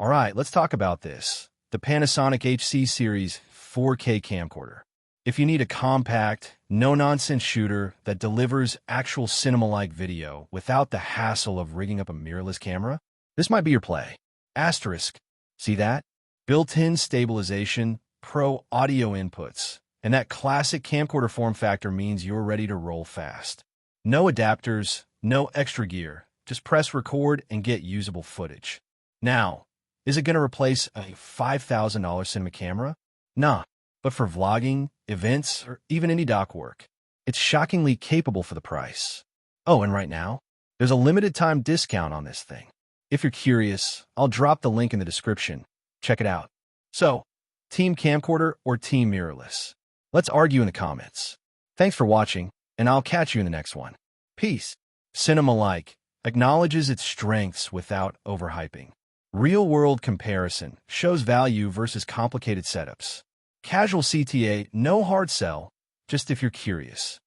All right, let's talk about this. The Panasonic HC series 4K camcorder. If you need a compact, no-nonsense shooter that delivers actual cinema-like video without the hassle of rigging up a mirrorless camera, this might be your play. Asterisk. See that? Built-in stabilization, pro audio inputs, and that classic camcorder form factor means you're ready to roll fast. No adapters, no extra gear. Just press record and get usable footage. Now, is it going to replace a $5,000 cinema camera? Nah, but for vlogging, events, or even indie doc work, it's shockingly capable for the price. Oh, and right now, there's a limited time discount on this thing. If you're curious, I'll drop the link in the description. Check it out. So, team camcorder or team mirrorless? Let's argue in the comments. Thanks for watching, and I'll catch you in the next one. Peace. Cinema-like acknowledges its strengths without overhyping. Real-world comparison shows value versus complicated setups. Casual CTA, no hard sell, just if you're curious.